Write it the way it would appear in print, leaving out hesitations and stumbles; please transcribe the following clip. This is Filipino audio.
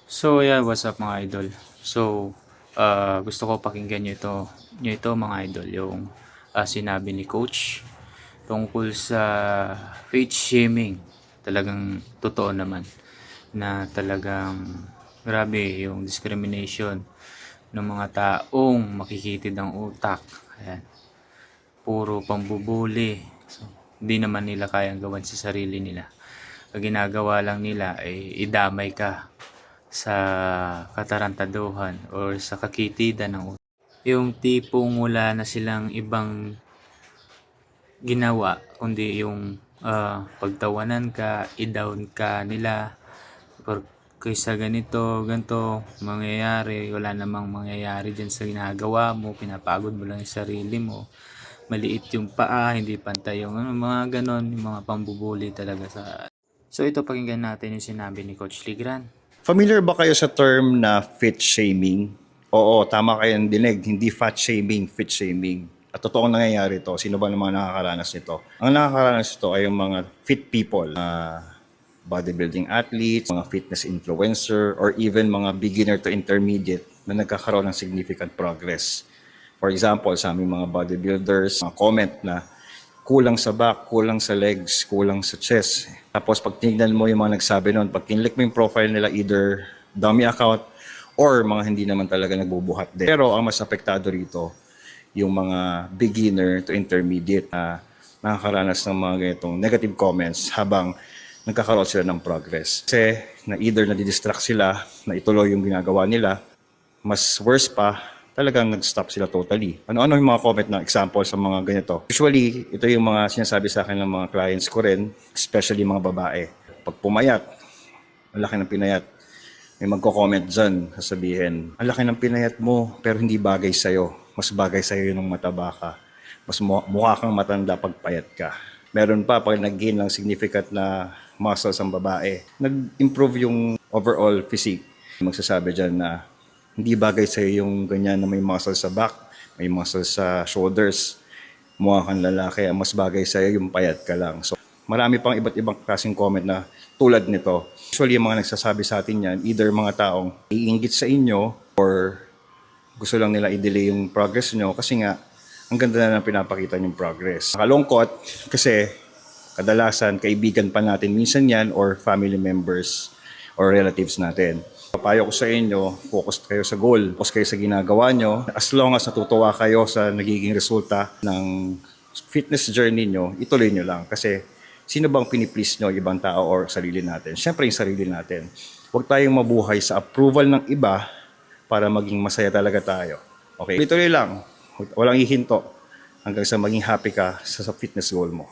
So yeah, what's up mga idol? So, gusto ko pakinggan nyo ito mga idol, yung sinabi ni coach tungkol sa fate shaming. Talagang totoo naman na talagang grabe yung discrimination ng mga taong makikitid ang utak. Ayan, puro pambubuli. So, hindi naman nila kayang gawan sa sarili nila. Ang ginagawa lang nila ay idamay ka sa katarantaduhan or sa kakitidan ng utak. Yung tipong wala na silang ibang ginawa kundi yung pagtawanan ka, i-down ka nila or kaysa ganito mangyayari, wala namang mangyayari dyan sa ginagawa mo, pinapagod mo lang yung sarili mo, maliit yung paa, hindi pantay yung mga ganon, yung mga pambubuli talaga sa... So ito, pakinggan natin yung sinabi ni Coach Ligran. Familiar ba kayo sa term na fit shaming? Oo, tama kayo ng dinig. Hindi fat shaming, fit shaming. At totoong nangyayari ito. Sino ba naman nakakaranas nito? Ang nakakaranas nito ay yung mga fit people, bodybuilding athletes, mga fitness influencer, or even mga beginner to intermediate na nagkakaroon ng significant progress. For example, sa aming mga bodybuilders, mga comment na kulang sa back, kulang sa legs, kulang sa chest. Tapos pag tingnan mo yung mga nagsabi noon, pag kinlik mo yung profile nila, either dummy account or mga hindi naman talaga nagbubuhat din. Pero ang mas apektado rito, yung mga beginner to intermediate na nakakaranas ng mga ganitong negative comments habang nagkakaroon sila ng progress. Kasi na either nadidistract sila, na ituloy yung ginagawa nila, mas worse pa, talagang nag-stop sila totally. Ano-ano yung mga comment na example sa mga ganito? Usually, ito yung mga sinasabi sa akin ng mga clients ko rin, especially mga babae. Pag pumayat, ang laki ng pinayat, may magko-comment dyan, sasabihin, ang laki ng pinayat mo, pero hindi bagay sa'yo. Mas bagay sa'yo yung mataba ka. Mas mukha kang matanda pag payat ka. Meron pa, pag nag-gain ng significant na muscles ang babae, nag-improve yung overall physique. Magsasabi dyan na, hindi bagay sa'yo yung ganyan na may muscle sa back, may muscle sa shoulders, mukha kang lalaki, mas bagay sa'yo yung payat ka lang. So, marami pang iba't ibang klaseng comment na tulad nito. Usually, yung mga nagsasabi sa atin yan, either mga taong iinggit sa inyo or gusto lang nila i-delay yung progress nyo kasi nga, ang ganda na pinapakita yung progress. Nakalungkot kasi kadalasan kaibigan pa natin minsan yan or family members or relatives natin. Papayo ko sa inyo, focus kayo sa goal, focus kayo sa ginagawa nyo. As long as natutuwa kayo sa nagiging resulta ng fitness journey nyo, ituloy nyo lang. Kasi sino bang piniplease nyo, ibang tao or sarili natin? Siyempre yung sarili natin. Huwag tayong mabuhay sa approval ng iba para maging masaya talaga tayo. Okay? Ituloy lang. Walang ihinto hanggang sa maging happy ka sa fitness goal mo.